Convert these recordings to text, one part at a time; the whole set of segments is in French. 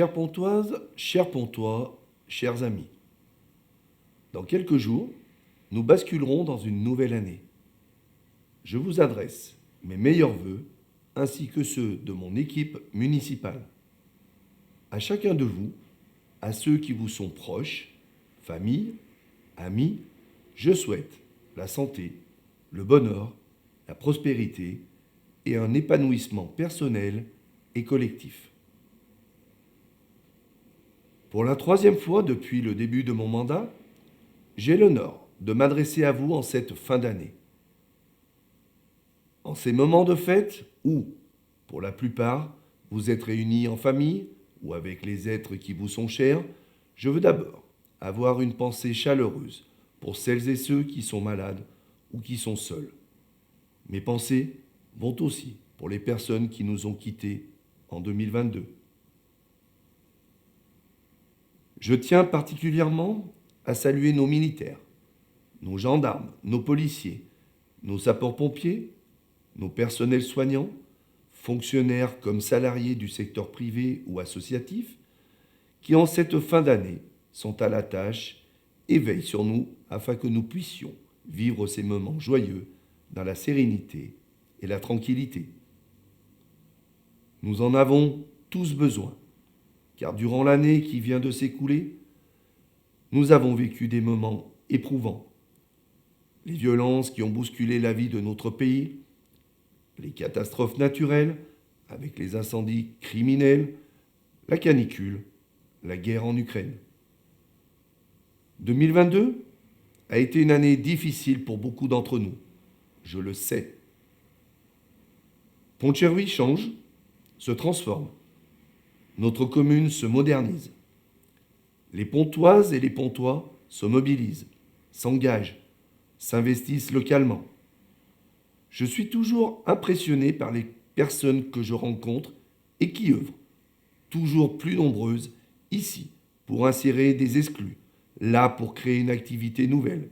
Chères Pontoises, chers Pontois, chers amis, dans quelques jours, nous basculerons dans une nouvelle année. Je vous adresse mes meilleurs vœux ainsi que ceux de mon équipe municipale. À chacun de vous, à ceux qui vous sont proches, famille, amis, je souhaite la santé, le bonheur, la prospérité et un épanouissement personnel et collectif. Pour la troisième fois depuis le début de mon mandat, j'ai l'honneur de m'adresser à vous en cette fin d'année. En ces moments de fête où, pour la plupart, vous êtes réunis en famille ou avec les êtres qui vous sont chers, je veux d'abord avoir une pensée chaleureuse pour celles et ceux qui sont malades ou qui sont seuls. Mes pensées vont aussi pour les personnes qui nous ont quittés en 2022. Je tiens particulièrement à saluer nos militaires, nos gendarmes, nos policiers, nos sapeurs-pompiers, nos personnels soignants, fonctionnaires comme salariés du secteur privé ou associatif, qui en cette fin d'année sont à la tâche et veillent sur nous afin que nous puissions vivre ces moments joyeux dans la sérénité et la tranquillité. Nous en avons tous besoin, car durant l'année qui vient de s'écouler, nous avons vécu des moments éprouvants. Les violences qui ont bousculé la vie de notre pays, les catastrophes naturelles, avec les incendies criminels, la canicule, la guerre en Ukraine. 2022 a été une année difficile pour beaucoup d'entre nous, je le sais. Pont-de-Cherry change, se transforme. Notre commune se modernise. Les Pontoises et les Pontois se mobilisent, s'engagent, s'investissent localement. Je suis toujours impressionné par les personnes que je rencontre et qui œuvrent, toujours plus nombreuses, ici, pour insérer des exclus, là pour créer une activité nouvelle,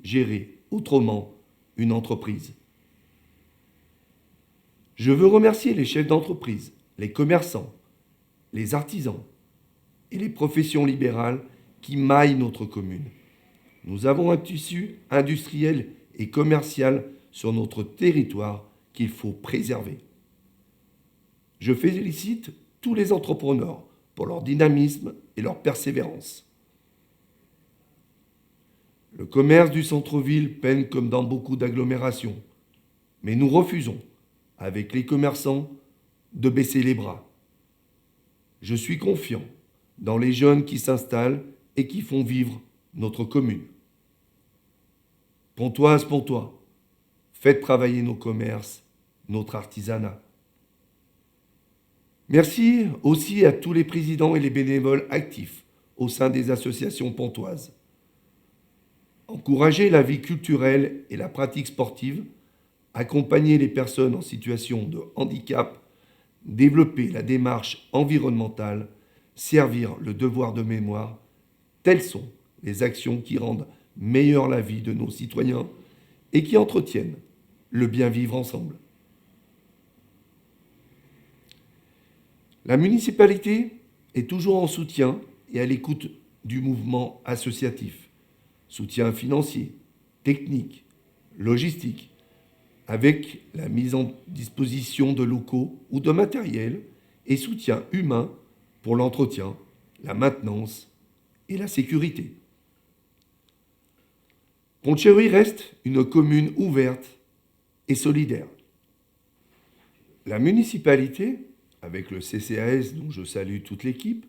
gérer autrement une entreprise. Je veux remercier les chefs d'entreprise, les commerçants, les artisans et les professions libérales qui maillent notre commune. Nous avons un tissu industriel et commercial sur notre territoire qu'il faut préserver. Je félicite tous les entrepreneurs pour leur dynamisme et leur persévérance. Le commerce du centre-ville peine comme dans beaucoup d'agglomérations, mais nous refusons, avec les commerçants, de baisser les bras. Je suis confiant dans les jeunes qui s'installent et qui font vivre notre commune. Pontoise, Pontois, faites travailler nos commerces, notre artisanat. Merci aussi à tous les présidents et les bénévoles actifs au sein des associations pontoises. Encourager la vie culturelle et la pratique sportive, accompagner les personnes en situation de handicap, développer la démarche environnementale, servir le devoir de mémoire, telles sont les actions qui rendent meilleure la vie de nos citoyens et qui entretiennent le bien vivre ensemble. La municipalité est toujours en soutien et à l'écoute du mouvement associatif. Soutien financier, technique, logistique, avec la mise en disposition de locaux ou de matériel et soutien humain pour l'entretien, la maintenance et la sécurité. Pont-de-Cherry reste une commune ouverte et solidaire. La municipalité, avec le CCAS dont je salue toute l'équipe,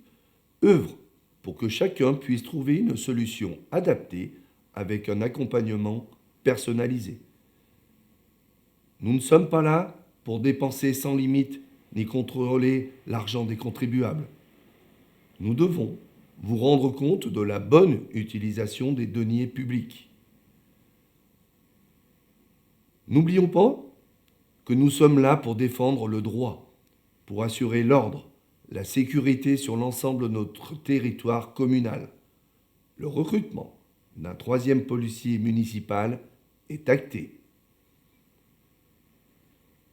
œuvre pour que chacun puisse trouver une solution adaptée avec un accompagnement personnalisé. Nous ne sommes pas là pour dépenser sans limite ni contrôler l'argent des contribuables. Nous devons vous rendre compte de la bonne utilisation des deniers publics. N'oublions pas que nous sommes là pour défendre le droit, pour assurer l'ordre, la sécurité sur l'ensemble de notre territoire communal. Le recrutement d'un troisième policier municipal est acté.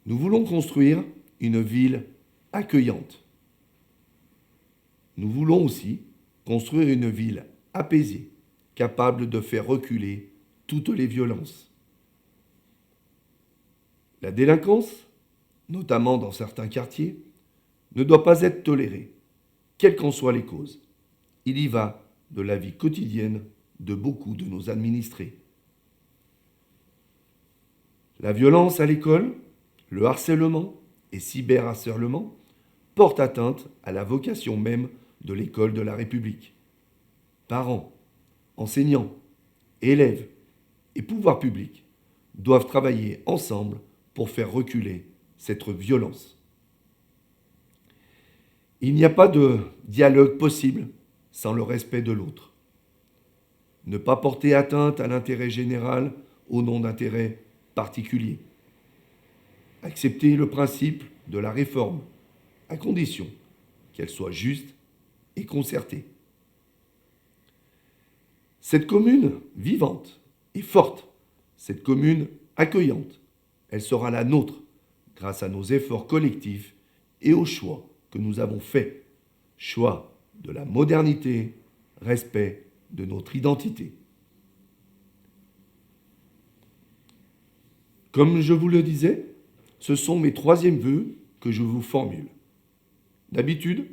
Nous voulons construire une ville accueillante. Nous voulons aussi construire une ville apaisée, capable de faire reculer toutes les violences. La délinquance, notamment dans certains quartiers, ne doit pas être tolérée, quelles qu'en soient les causes. Il y va de la vie quotidienne de beaucoup de nos administrés. La violence à l'école, le harcèlement et cyberharcèlement portent atteinte à la vocation même de l'école de la République. Parents, enseignants, élèves et pouvoirs publics doivent travailler ensemble pour faire reculer cette violence. Il n'y a pas de dialogue possible sans le respect de l'autre. Ne pas porter atteinte à l'intérêt général au nom d'intérêts particuliers. Accepter le principe de la réforme, à condition qu'elle soit juste et concertée. Cette commune vivante et forte, cette commune accueillante, elle sera la nôtre grâce à nos efforts collectifs et aux choix que nous avons faits. Choix de la modernité, respect de notre identité. Comme je vous le disais, ce sont mes troisièmes vœux que je vous formule. D'habitude,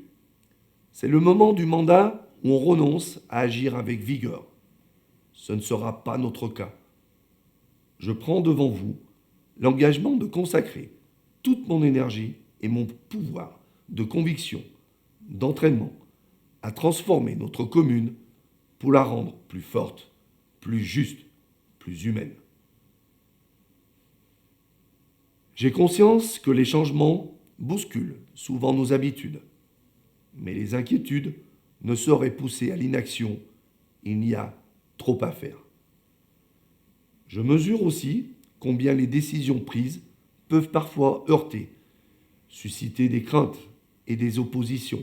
c'est le moment du mandat où on renonce à agir avec vigueur. Ce ne sera pas notre cas. Je prends devant vous l'engagement de consacrer toute mon énergie et mon pouvoir de conviction, d'entraînement, à transformer notre commune pour la rendre plus forte, plus juste, plus humaine. J'ai conscience que les changements bousculent souvent nos habitudes, mais les inquiétudes ne sauraient pousser à l'inaction. Il y a trop à faire. Je mesure aussi combien les décisions prises peuvent parfois heurter, susciter des craintes et des oppositions.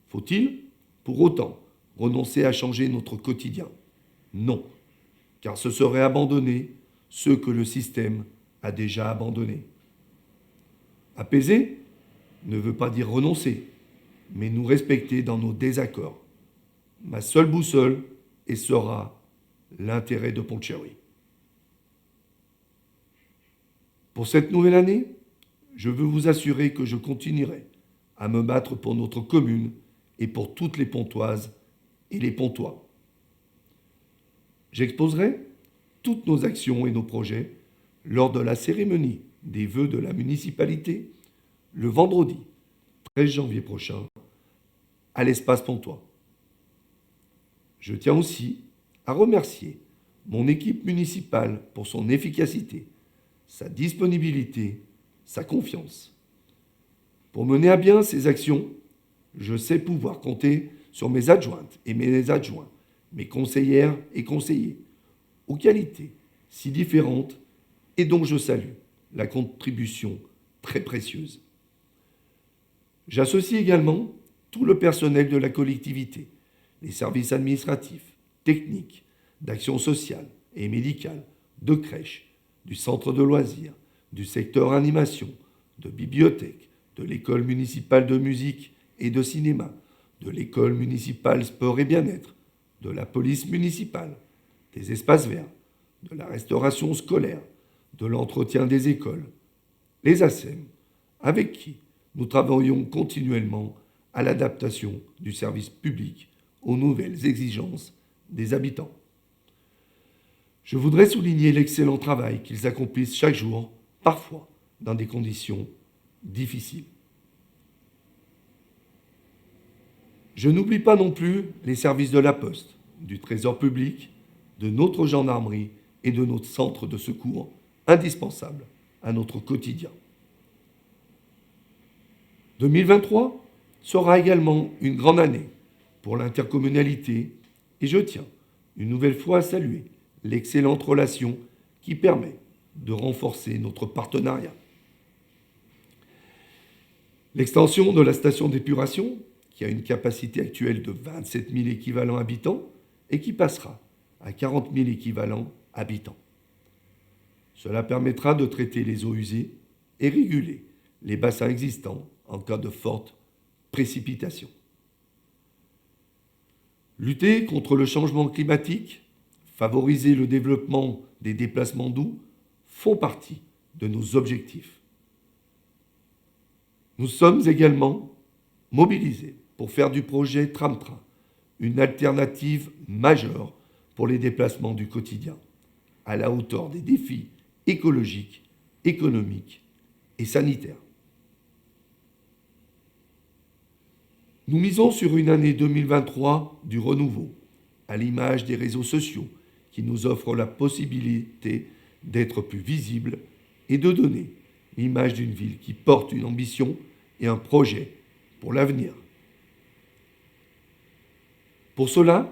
Faut-il, pour autant, renoncer à changer notre quotidien? Non, car ce serait abandonner ceux que le système a déjà abandonnés. Apaiser ne veut pas dire renoncer, mais nous respecter dans nos désaccords. Ma seule boussole et sera l'intérêt de Pont-Cherry. Pour cette nouvelle année, je veux vous assurer que je continuerai à me battre pour notre commune et pour toutes les Pontoises et les Pontois. J'exposerai toutes nos actions et nos projets lors de la cérémonie des vœux de la municipalité le vendredi 13 janvier prochain à l'espace Pontois. Je tiens aussi à remercier mon équipe municipale pour son efficacité, sa disponibilité, sa confiance. Pour mener à bien ces actions, je sais pouvoir compter sur mes adjointes et mes adjoints, mes conseillères et conseillers, aux qualités si différentes et dont je salue la contribution très précieuse. J'associe également tout le personnel de la collectivité, les services administratifs, techniques, d'action sociale et médicale, de crèches, du centre de loisirs, du secteur animation, de bibliothèque, de l'école municipale de musique et de cinéma, de l'école municipale sport et bien-être, de la police municipale, des espaces verts, de la restauration scolaire, de l'entretien des écoles, les ASEM, avec qui nous travaillons continuellement à l'adaptation du service public aux nouvelles exigences des habitants. Je voudrais souligner l'excellent travail qu'ils accomplissent chaque jour, parfois dans des conditions difficiles. Je n'oublie pas non plus les services de la Poste, du Trésor public, de notre gendarmerie et de notre centre de secours, indispensables à notre quotidien. 2023 sera également une grande année pour l'intercommunalité et je tiens une nouvelle fois à saluer l'excellente relation qui permet de renforcer notre partenariat. L'extension de la station d'épuration, qui a une capacité actuelle de 27 000 équivalents habitants et qui passera à 40 000 équivalents habitants. Cela permettra de traiter les eaux usées et réguler les bassins existants en cas de forte précipitation. Lutter contre le changement climatique, favoriser le développement des déplacements doux font partie de nos objectifs. Nous sommes également mobilisés pour faire du projet Tram-Train une alternative majeure pour les déplacements du quotidien, à la hauteur des défis écologiques, économiques et sanitaires. Nous misons sur une année 2023 du renouveau, à l'image des réseaux sociaux qui nous offrent la possibilité d'être plus visibles et de donner l'image d'une ville qui porte une ambition et un projet pour l'avenir. Pour cela,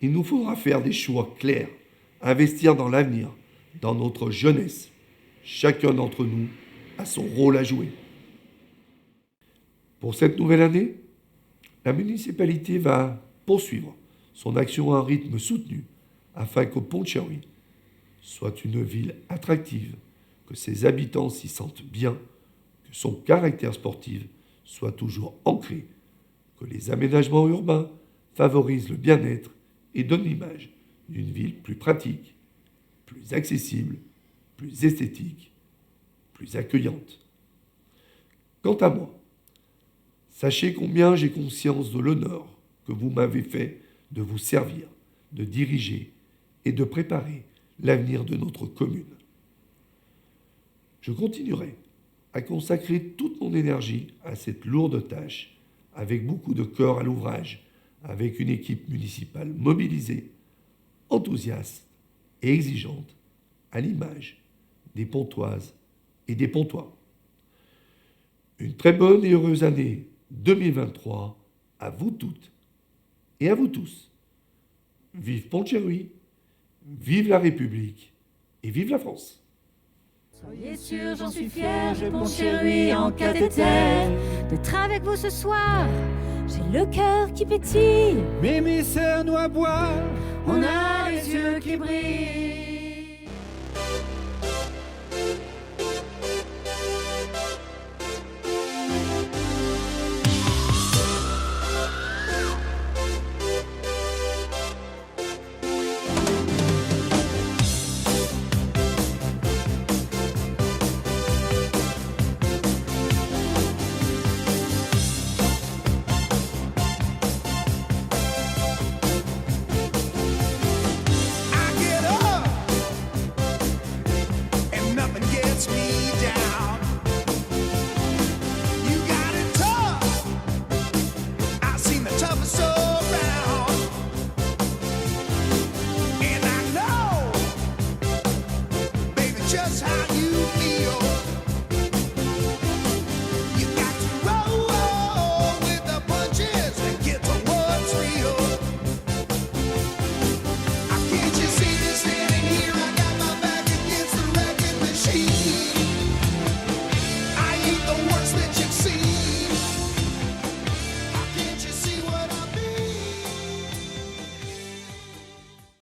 il nous faudra faire des choix clairs, investir dans l'avenir, dans notre jeunesse. Chacun d'entre nous a son rôle à jouer. Pour cette nouvelle année, la municipalité va poursuivre son action à un rythme soutenu afin que Pont-de-Cherry soit une ville attractive, que ses habitants s'y sentent bien, que son caractère sportif soit toujours ancré, que les aménagements urbains favorisent le bien-être et donnent l'image d'une ville plus pratique, plus accessible, plus esthétique, plus accueillante. Quant à moi, sachez combien j'ai conscience de l'honneur que vous m'avez fait de vous servir, de diriger et de préparer l'avenir de notre commune. Je continuerai à consacrer toute mon énergie à cette lourde tâche, avec beaucoup de cœur à l'ouvrage, avec une équipe municipale mobilisée, enthousiaste et exigeante, à l'image des Pontoises et des Pontois. Une très bonne et heureuse année 2023 à vous toutes et à vous tous. Vive Pont-de-Cherry, vive la République et vive la France. Soyez sûr, j'en suis fier, je Pont-de-Cherry en cathéter d'être avec vous ce soir. J'ai le cœur qui pétille, Mémé sœurs nous à boire, on a les yeux qui brillent.